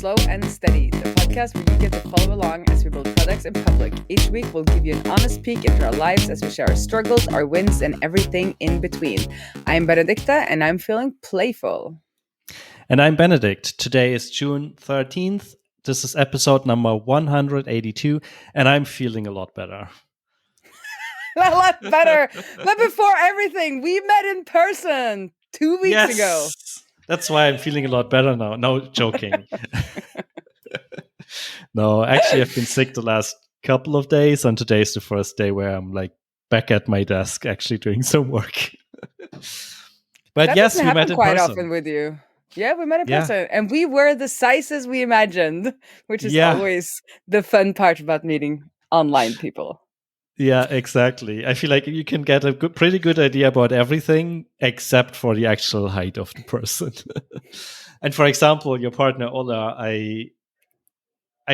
Slow and Steady, the podcast where you get to follow along as we build products in public. Each week, we'll give you an honest peek into our lives as we share our struggles, our wins, and everything in between. I'm Benedicte, and I'm feeling playful. And I'm Benedikt. Today is June 13th. This is episode number 182, and I'm feeling a lot better. A lot better. But before everything, we met in person 2 weeks ago. That's why I'm feeling a lot better now. No, joking. No, actually, I've been sick the last couple of days, and today's the first day where I'm like back at my desk actually doing some work. But that yes, we met in quite person. Often with you. Yeah, we met in person, and we were the sizes we imagined, which is always the fun part about meeting online people. Yeah, exactly. I feel like you can get a pretty good idea about everything except for the actual height of the person. And for example, your partner Ola, I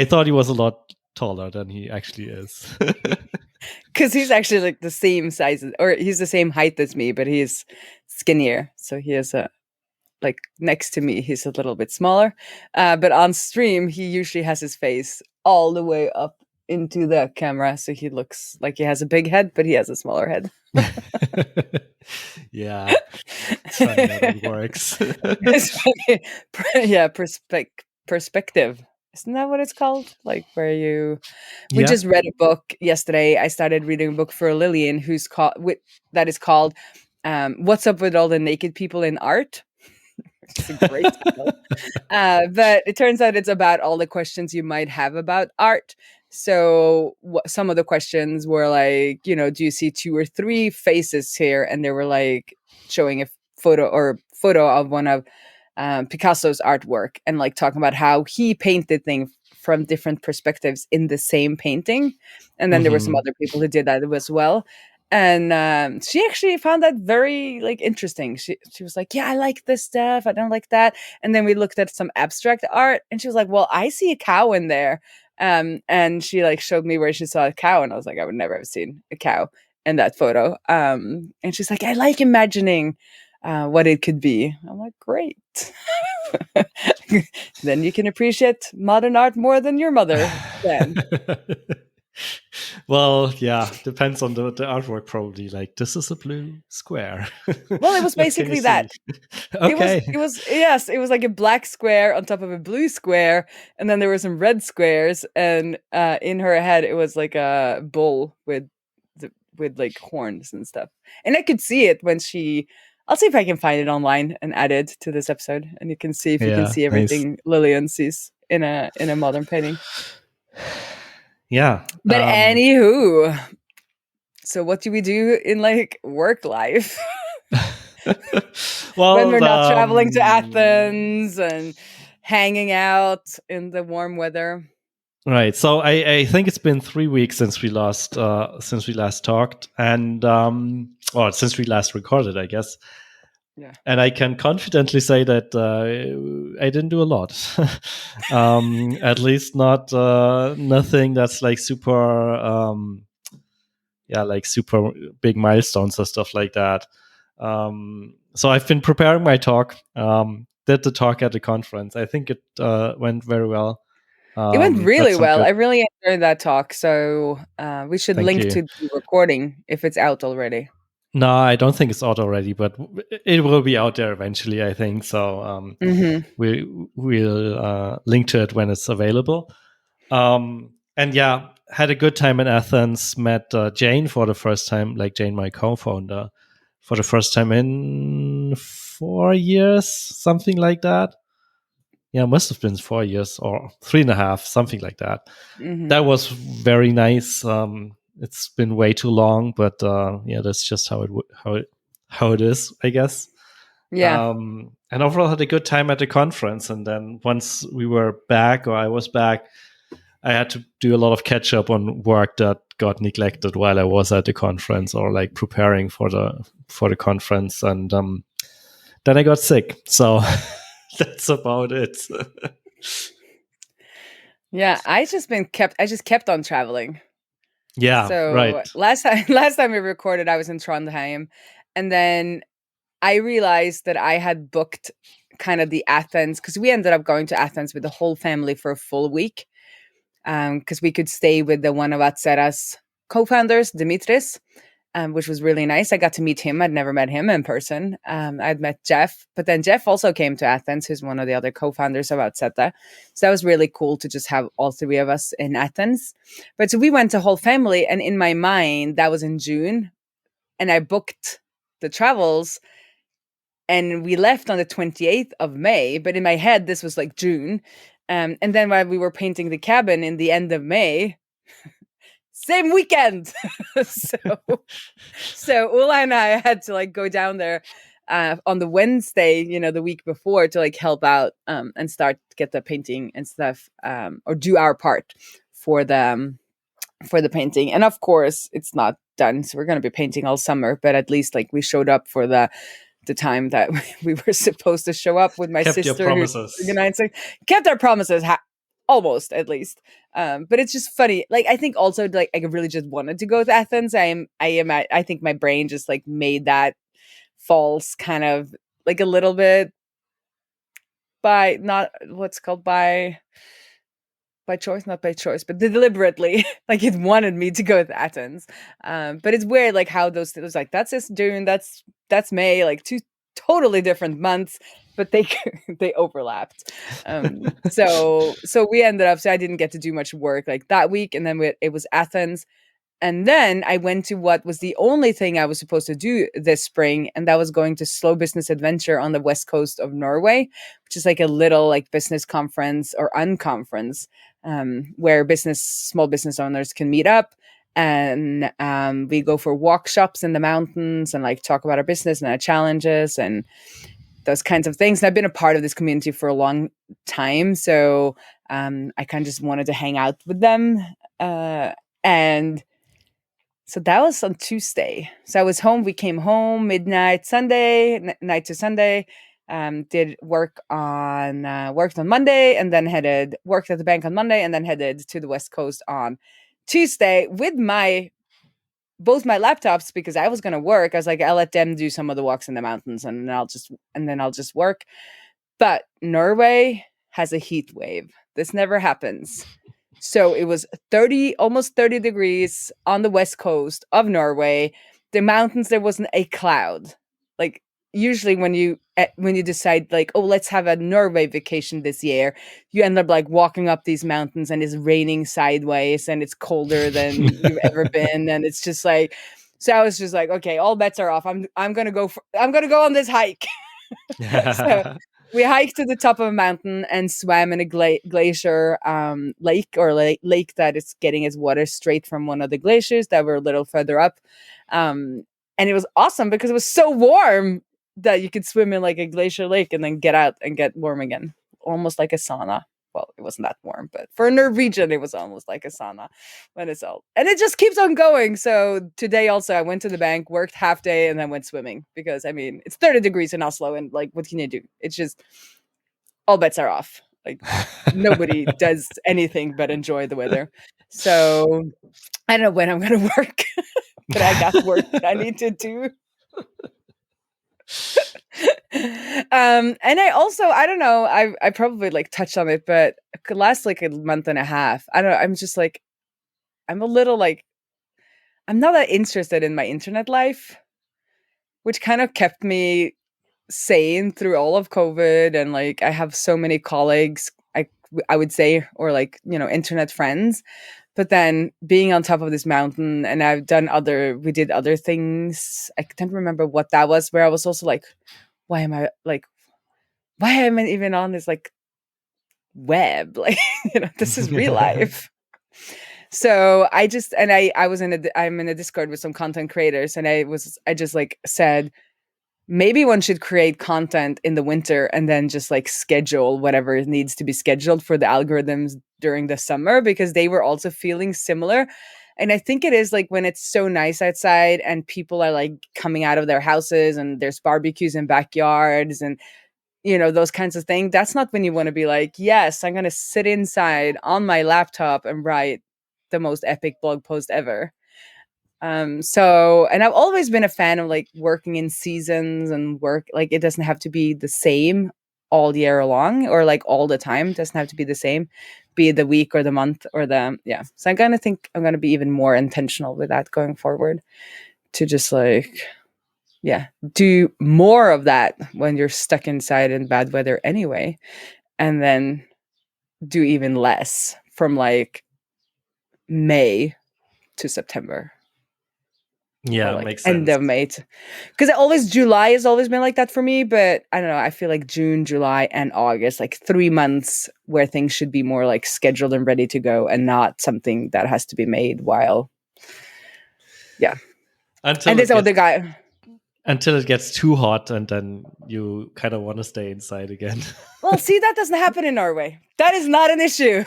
thought he was a lot taller than he actually is. Because he's actually like the same size, or he's the same height as me, but he's skinnier. So he is like next to me, he's a little bit smaller. But on stream, he usually has his face all the way up into the camera, so he looks like he has a big head, but he has a smaller head. Yeah, it's funny how that works. It's funny. Yeah, perspective. Isn't that what it's called? Like where we just read a book yesterday. I started reading a book for Lillian, that is called "What's Up with All the Naked People in Art." It's a great title. But it turns out it's about all the questions you might have about art. So some of the questions were like, do you see 2 or 3 faces here? And they were like showing a photo of one of Picasso's artwork and like talking about how he painted things from different perspectives in the same painting. And then there were some other people who did that as well. And she actually found that very like interesting. She was like, yeah, I like this stuff. I don't like that. And then we looked at some abstract art and she was like, well, I see a cow in there. And she like showed me where she saw a cow. And I was like, I would never have seen a cow in that photo. And she's like, I like imagining what it could be. I'm like, great. Then you can appreciate modern art more than your mother can. Well, yeah, depends on the artwork probably. Like, this is a blue square. Well, it was basically that. Okay. It was like a black square on top of a blue square, and then there were some red squares, and in her head it was like a bull with like horns and stuff. And I could see it when I'll see if I can find it online and add it to this episode, and you can see if you can see everything Lillian sees in a modern painting. Yeah. But anywho, so what do we do in like work life? Well, when we're not traveling to Athens and hanging out in the warm weather. Right. So I think it's been 3 weeks since we last talked, and or since we last recorded, I guess. Yeah. And I can confidently say that I didn't do a lot. At least not nothing that's like super like super big milestones or stuff like that. So I've been preparing my talk. Did the talk at the conference. I think it went very well. It went really well. I really enjoyed that talk. So we should link to the recording if it's out already. No, I don't think it's out already, but it will be out there eventually, I think. So we'll link to it when it's available. And yeah, had a good time in Athens. Met Jane for the first time, like Jane, my co-founder, for the first time in 4 years, something like that. Yeah, must have been 4 years or 3.5, something like that. That was very nice. It's been way too long, but that's just how it is, I guess. Yeah. And overall, had a good time at the conference. And then once we were back, or I was back, I had to do a lot of catch up on work that got neglected while I was at the conference, or like preparing for the conference. And then I got sick. So that's about it. Yeah, I just kept on traveling. Yeah, so right. Last time we recorded, I was in Trondheim, and then I realized that I had booked kind of the Athens, because we ended up going to Athens with the whole family for a full week, because we could stay with the one of Outseta's co-founders, Dimitris, which was really nice. I got to meet him. I'd never met him in person. I'd met Jeff, but then Jeff also came to Athens, who's one of the other co-founders of Outseta. So that was really cool to just have all three of us in Athens. But so we went to whole family, and in my mind, that was in June, and I booked the travels, and we left on the 28th of May. But in my head, this was like June. And then while we were painting the cabin in the end of May, same weekend. so Ula and I had to like go down there on the Wednesday, the week before, to like help out and start to get the painting and stuff, or do our part for the painting. And of course, it's not done, so we're going to be painting all summer. But at least like we showed up for the time that we were supposed to show up with my kept sister. Your promises. Kept our promises. Almost, at least. But it's just funny. Like, I think also, like, I really just wanted to go to Athens. I think my brain just like made that false kind of like a little bit by choice, not by choice, but deliberately. Like, it wanted me to go to Athens. But it's weird, like how those things, like, that's just June, that's May, like two totally different months, but they overlapped. So we ended up, so I didn't get to do much work like that week, and then it was Athens. And then I went to what was the only thing I was supposed to do this spring, and that was going to Slow Business Adventure on the west coast of Norway, which is like a little like business conference or unconference, where small business owners can meet up, and we go for workshops in the mountains and like talk about our business and our challenges and those kinds of things. And I've been a part of this community for a long time, so I kind of just wanted to hang out with them, and so that was on Tuesday. So I was home. We came home midnight Sunday, night to Sunday. Did worked on Monday, and then worked at the bank on Monday, and then headed to the West Coast on Tuesday with both my laptops, because I was going to work. I was like, I'll let them do some of the walks in the mountains, and then I'll just work. But Norway has a heat wave. This never happens. So it was almost 30 degrees on the west coast of Norway. The mountains, there wasn't a cloud. Like, usually when you decide like, oh, let's have a Norway vacation this year, you end up like walking up these mountains, and it's raining sideways, and it's colder than you've ever been, and it's just like, so I was just like, okay, all bets are off. I'm gonna go on this hike. So we hiked to the top of a mountain and swam in a glacier lake, or lake that is getting its water straight from one of the glaciers that were a little further up. And it was awesome because it was so warm that you could swim in like a glacier lake and then get out and get warm again, almost like a sauna. Well, it wasn't that warm, but for a Norwegian, it was almost like a sauna when it's all. And it just keeps on going. So today also, I went to the bank, worked half day, and then went swimming, because I mean, it's 30 degrees in Oslo, and like, what can you do? It's just, all bets are off. Like, nobody does anything but enjoy the weather. So I don't know when I'm going to work, but I got work that I need to do. And I also, I don't know, I probably like touched on it, but it could last like a month and a half. I don't know. I'm just like, I'm a little like, I'm not that interested in my internet life, which kind of kept me sane through all of COVID. And like, I have so many colleagues, I would say, or like, internet friends. But then being on top of this mountain, and we did other things. I can't remember what that was, where I was also like, why am I even on this like web? Like, this is real life. So I I'm in a Discord with some content creators, and I just like said, maybe one should create content in the winter and then just like schedule whatever needs to be scheduled for the algorithms during the summer, because they were also feeling similar. And I think it is like when it's so nice outside and people are like coming out of their houses and there's barbecues in backyards and, those kinds of things. That's not when you want to be like, yes, I'm going to sit inside on my laptop and write the most epic blog post ever. And I've always been a fan of like working in seasons and work, like it doesn't have to be the same all year long, or like all the time. It doesn't have to be the same, be it the week or the month or the, yeah. So I'm gonna think I'm gonna be even more intentional with that going forward, to just like, yeah, do more of that when you're stuck inside in bad weather anyway, and then do even less from like May to September. Yeah, Or like makes end sense. of May, because always July has always been like that for me. But I don't know. I feel like June, July, and August, like 3 months where things should be more like scheduled and ready to go, and not something that has to be made while. Yeah, Until and it this gets other guy. until it gets too hot, and then you kind of want to stay inside again. Well, see, that doesn't happen in Norway. That is not an issue.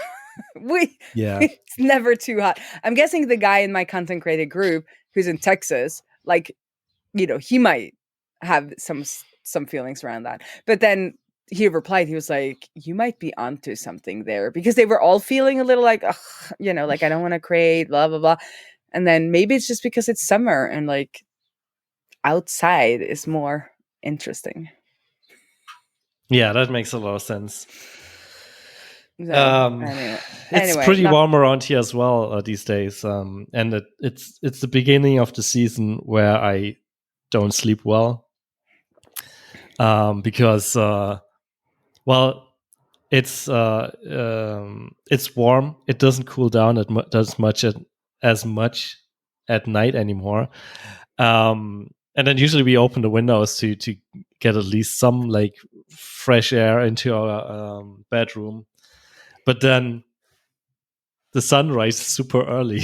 we Yeah. It's never too hot. I'm guessing the guy in my content creator group who's in Texas, like, he might have some feelings around that. But then he replied, he was like, you might be onto something there, because they were all feeling a little like, ugh, like, I don't want to create, blah, blah, blah. And then maybe it's just because it's summer and like outside is more interesting. Yeah, that makes a lot of sense. So It's anyway, pretty warm around here as well these days, and it's the beginning of the season where I don't sleep well, because well, it's warm. It doesn't cool down as much at night anymore, and then usually we open the windows to get at least some like fresh air into our bedroom. But then the sun rises super early.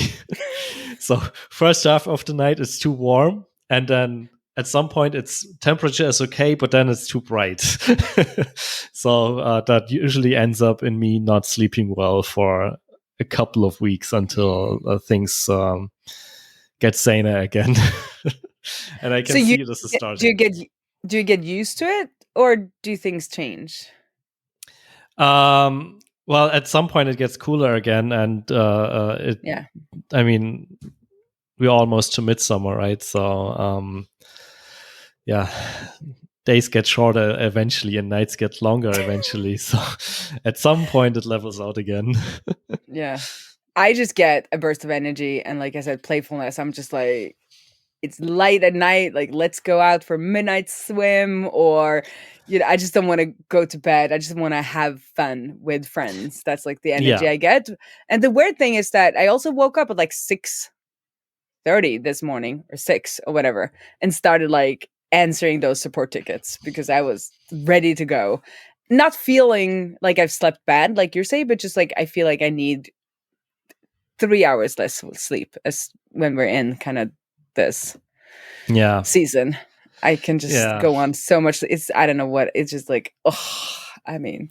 So first half of the night is too warm, and then at some point its temperature is okay, but then it's too bright. So that usually ends up in me not sleeping well for a couple of weeks until things get saner again. And I can see this is starting. do you get used to it, or do things change? Well, at some point it gets cooler again, and Yeah. I mean, we're almost to midsummer, right? So yeah, days get shorter eventually and nights get longer eventually. So at some point it levels out again. Yeah. I just get a burst of energy and, like I said, playfulness. I'm just like, it's light at night, like, let's go out for midnight swim, or I just don't want to go to bed. I just want to have fun with friends. That's like the energy Yeah. I get. And the weird thing is that I also woke up at like 6:30 this morning, or 6 or whatever, and started like answering those support tickets because I was ready to go. Not feeling like I've slept bad, like you're saying, but just like I feel like I need 3 hours less sleep as when we're in kind of this season. I can just go on so much. I don't know what, it's just like, oh, I mean,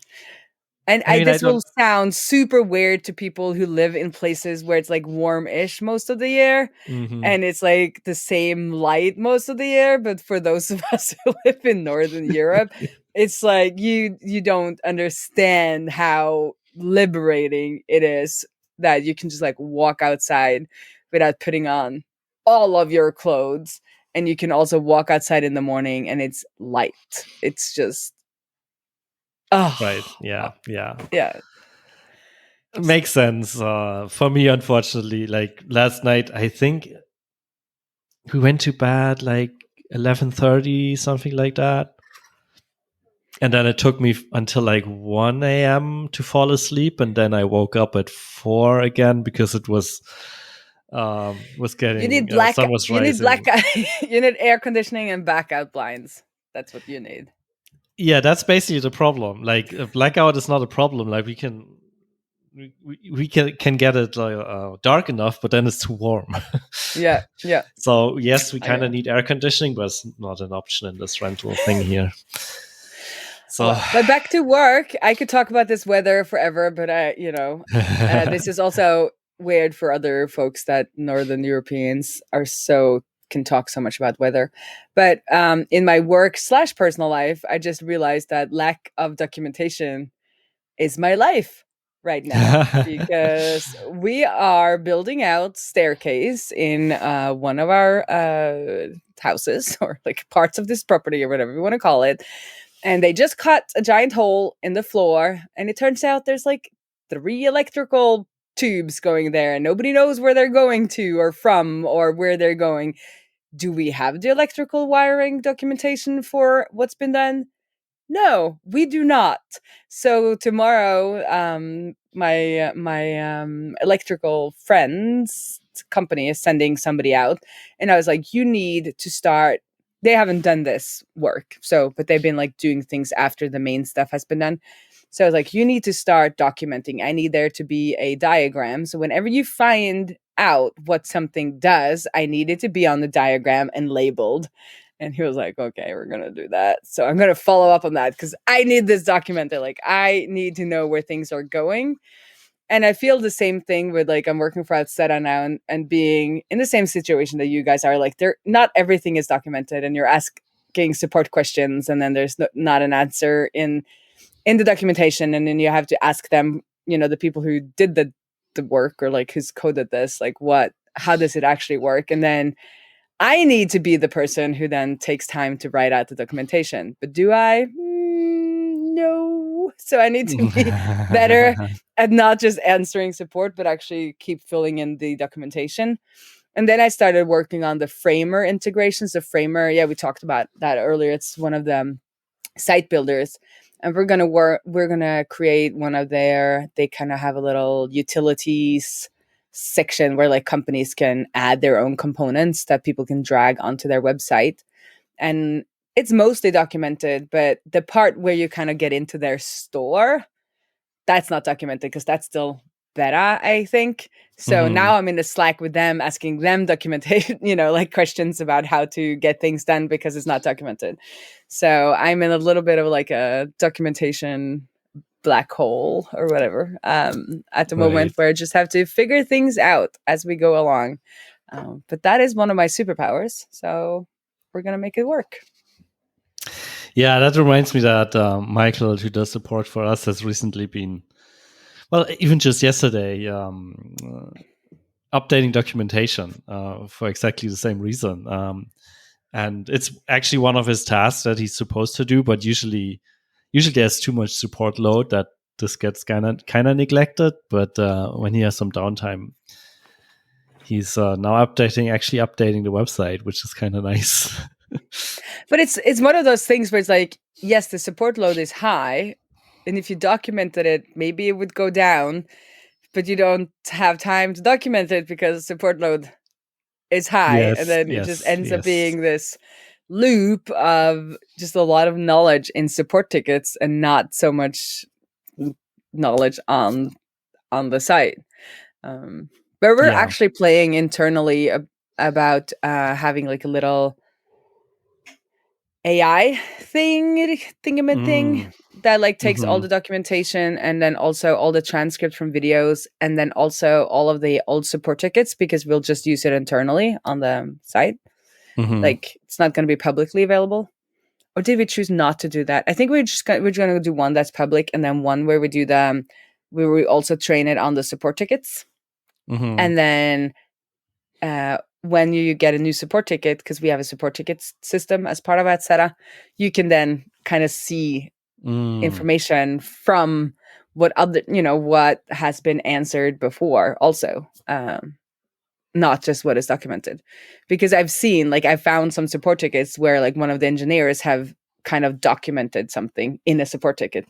this will sound super weird to people who live in places where it's like warm-ish most of the year, and it's like the same light most of the year. But for those of us who live in Northern Europe, it's like you don't understand how liberating it is that you can just like walk outside without putting on all of your clothes, and you can also walk outside in the morning and it's light. It's just Right. Yeah. So. Makes sense. For me, unfortunately, like last night, I think we went to bed like 11:30, something like that. And then it took me until like 1 a.m. to fall asleep, and then I woke up at 4 again because it was You need sun was rising. You need air conditioning and blackout blinds. That's what you need. Yeah, that's basically the problem. Like blackout is not a problem. Like we can get it dark enough, but then it's too warm. Yeah. So yes, we kind of need air conditioning, but it's not an option in this rental thing here. So, but back to work. I could talk about this weather forever, but this is also weird for other folks that Northern Europeans can talk so much about weather. But in my work/personal life, I just realized that lack of documentation is my life right now, because we are building out staircase in one of our houses, or like parts of this property, or whatever you want to call it. And they just cut a giant hole in the floor, and it turns out there's like 3 electrical tubes going there, and nobody knows where they're going to or from or where they're going. Do we have the electrical wiring documentation for what's been done? No, we do not. So tomorrow, my electrical friend's company is sending somebody out, and I was like, "You need to start." They haven't done this work, but they've been like doing things after the main stuff has been done. So I was like, "You need to start documenting. I need there to be a diagram. So whenever you find out what something does, I need it to be on the diagram and labeled." And he was like, "Okay, we're going to do that." So I'm going to follow up on that because I need this documented. Like, I need to know where things are going. And I feel the same thing with like, I'm working for Outseta now and being in the same situation that you guys are. Like, not everything is documented, and you're asking support questions, and then there's not an answer in the documentation. And then you have to ask them, the people who did the work or like who's coded this, like how does it actually work? And then I need to be the person who then takes time to write out the documentation. But do I? No. So I need to be better at not just answering support, but actually keep filling in the documentation. And then I started working on the Framer integrations. The Framer, we talked about that earlier. It's one of the site builders. And we're gonna create one of they kind of have a little utilities section where like companies can add their own components that people can drag onto their website. And it's mostly documented, but the part where you kind of get into their store, that's not documented because that's still beta, I think. So now I'm in the Slack with them, asking them documentation, like questions about how to get things done because it's not documented. So I'm in a little bit of like a documentation black hole or whatever at the moment, where I just have to figure things out as we go along. But that is one of my superpowers. So we're going to make it work. Yeah, that reminds me that Michael, who does support for us, has recently been, well, even just yesterday, updating documentation for exactly the same reason. And it's actually one of his tasks that he's supposed to do, but usually there's too much support load that this gets kind of neglected. But when he has some downtime, he's now updating the website, which is kind of nice. But it's one of those things where it's like, yes, the support load is high, and if you documented it, maybe it would go down, but you don't have time to document it because support load is high. And then it just ends up being this loop of just a lot of knowledge in support tickets and not so much knowledge on the site. But we're actually playing internally about having like a little AI thing that like takes all the documentation and then also all the transcript from videos and then also all of the old support tickets, because we'll just use it internally on the site. Like, it's not going to be publicly available. Or did we choose not to do that? I think we're going to do one that's public and then one where we do where we also train it on the support tickets. And then when you get a new support ticket, because we have a support tickets system as part of Outseta, you can then kind of see information from what has been answered before also, not just what is documented. Because I've found some support tickets where like one of the engineers have kind of documented something in a support ticket.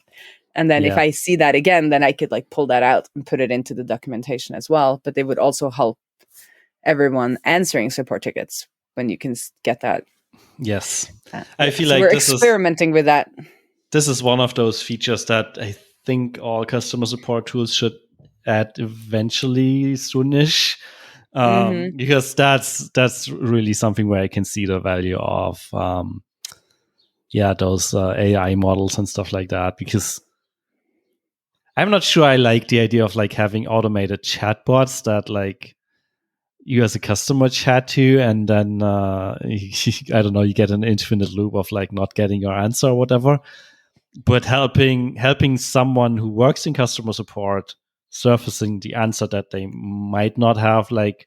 And then if I see that again, then I could like pull that out and put it into the documentation as well. But they would also help everyone answering support tickets when you can get that. Yes. I feel like we're experimenting with that. This is one of those features that I think all customer support tools should add eventually soonish. Because that's really something where I can see the value of those AI models and stuff like that, because I'm not sure I like the idea of like having automated chatbots that like you as a customer chat to, and then I don't know, you get an infinite loop of like not getting your answer or whatever. But helping someone who works in customer support surfacing the answer that they might not have like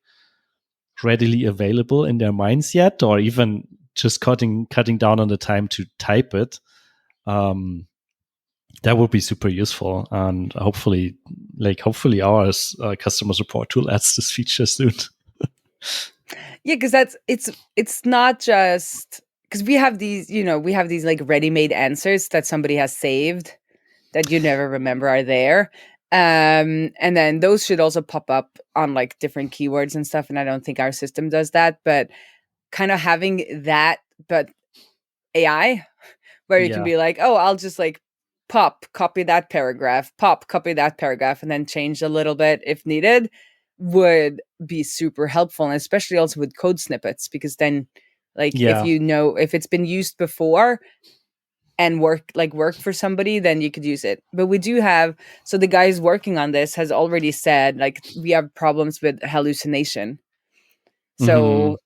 readily available in their minds yet, or even just cutting down on the time to type it. that would be super useful, and hopefully our customer support tool adds this feature soon. Yeah, because it's not just because we have these like ready-made answers that somebody has saved that you never remember are there. And then those should also pop up on like different keywords and stuff. And I don't think our system does that, but kind of having that, but AI, where you can be like, oh, I'll just like copy that paragraph, and then change a little bit if needed, would be super helpful. And especially also with code snippets, because then like if it's been used before and work for somebody, then you could use it. But we do have, so the guys working on this has already said like we have problems with hallucination. So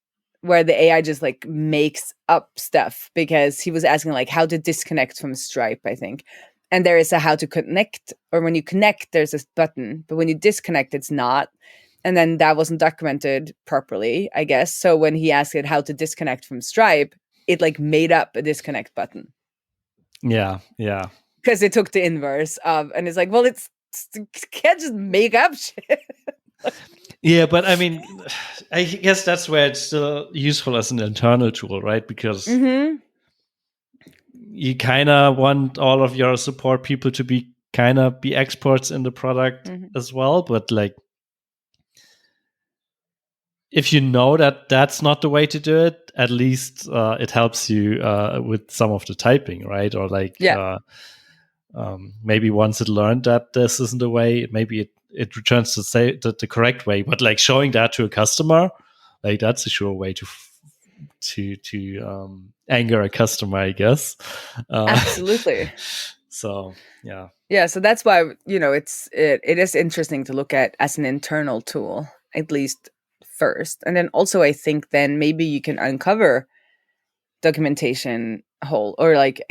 where the AI just like makes up stuff, because he was asking like how to disconnect from Stripe, I think. And there is a how to connect, or when you connect, there's this button, but when you disconnect, it's not. And then that wasn't documented properly, I guess. So when he asked it how to disconnect from Stripe, it like made up a disconnect button. Yeah. Because it took the inverse of, and it's like, well, it can't just make up shit. Yeah, but I mean, I guess that's where it's still useful as an internal tool, right? Because you kind of want all of your support people to be experts in the product as well. But like, if you know that that's not the way to do it, at least it helps you with some of the typing, right? Or like, maybe once it learned that this isn't the way, maybe it returns to say the correct way. But like showing that to a customer, like that's a sure way to anger a customer, I guess. Absolutely. So yeah. So that's why it is interesting to look at as an internal tool, at least first, and then also I think then maybe you can uncover documentation hole or like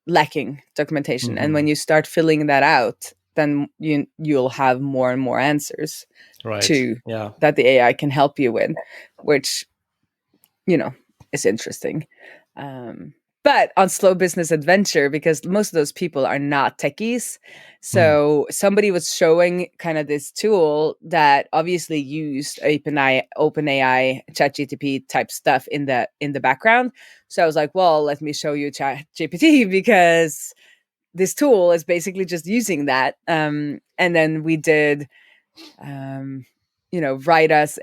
lacking documentation, and when you start filling that out, then you'll have more and more answers that the AI can help you with, which is interesting. But on Slow Business Adventure, because most of those people are not techies, so somebody was showing kind of this tool that obviously used OpenAI, ChatGPT type stuff in the background. So I was like, well, let me show you ChatGPT, because this tool is basically just using that. And then we did, write us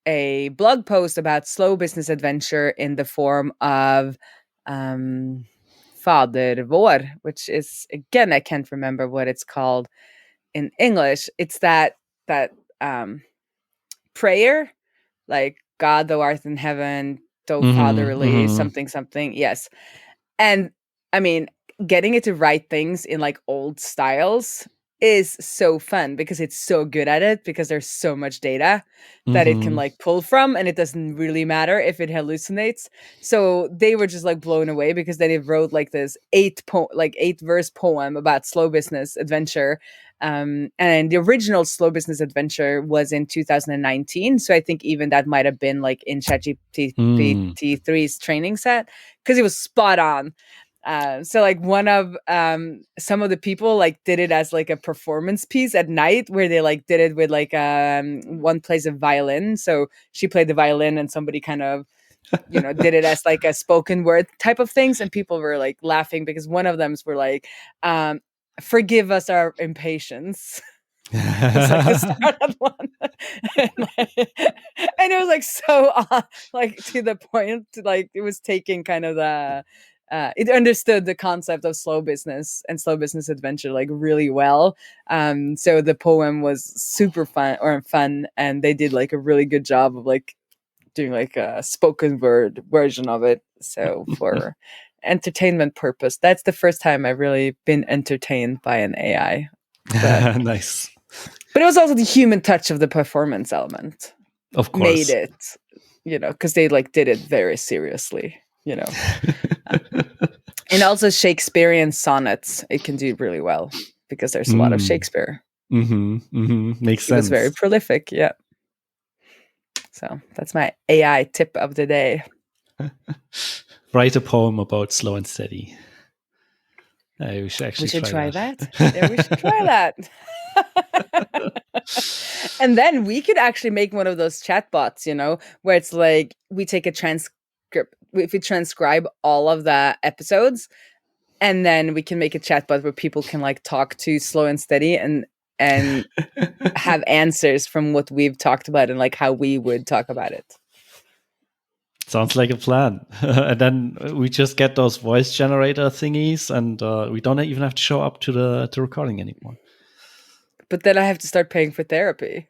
a blog post about Slow Business Adventure in the form of Fader vår, which is, again, I can't remember what it's called in English. It's that prayer, like God thou art in heaven, thou fatherly, something. Yes. And I mean, getting it to write things in like old styles is so fun, because it's so good at it, because there's so much data that it can like pull from, and it doesn't really matter if it hallucinates. So they were just like blown away, because then it wrote like this 8-verse poem about Slow Business Adventure. And the original Slow Business Adventure was in 2019. So I think even that might have been like in ChatGPT 3's training set, because it was spot on. So like one of some of the people like did it as like a performance piece at night, where they like did it with like one plays a violin, so she played the violin, and somebody kind of did it as like a spoken word type of things, and people were like laughing, because one of them were like, forgive us our impatience. It's like the start of one. And it was like so like to the point, like it was taking kind of the it understood the concept of slow business and Slow Business Adventure like really well. So the poem was super fun, and they did like a really good job of like doing like a spoken word version of it. So for entertainment purpose, that's the first time I've really been entertained by an AI. But, nice. But it was also the human touch of the performance element. Of course. Made it, because they like did it very seriously, and also Shakespearean sonnets, it can do really well, because there's a lot of Shakespeare. Makes sense. It was very prolific, yeah. So that's my AI tip of the day. Write a poem about slow and steady. We should actually try that. Yeah, we should try that. And then we could actually make one of those chatbots, where it's like we take a transcript, if we transcribe all of the episodes, and then we can make a chatbot where people can like talk to Slow and Steady and have answers from what we've talked about and like how we would talk about it. Sounds like a plan. And then we just get those voice generator thingies, and we don't even have to show up to the recording anymore. But then I have to start paying for therapy.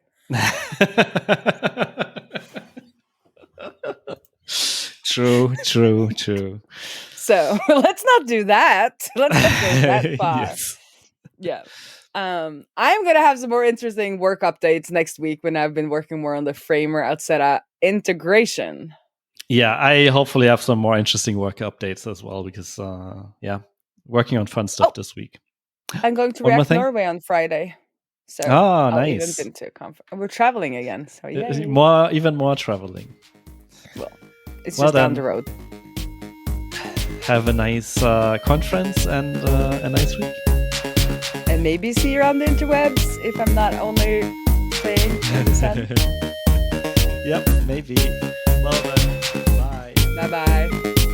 True. So let's not do that. Let's not go that far. Yes. Yeah. I'm going to have some more interesting work updates next week when I've been working more on the Framer Outseta integration. Yeah, I hopefully have some more interesting work updates as well, because working on fun stuff this week. I'm going to React Norway on Friday. So I'll even been to a conference. We're traveling again. So yeah. Even more traveling. Well, it's just down the road. Have a nice conference and a nice week. And maybe see you on the interwebs if I'm not only playing in the sun. Yep, maybe. Well then, bye. Bye-bye.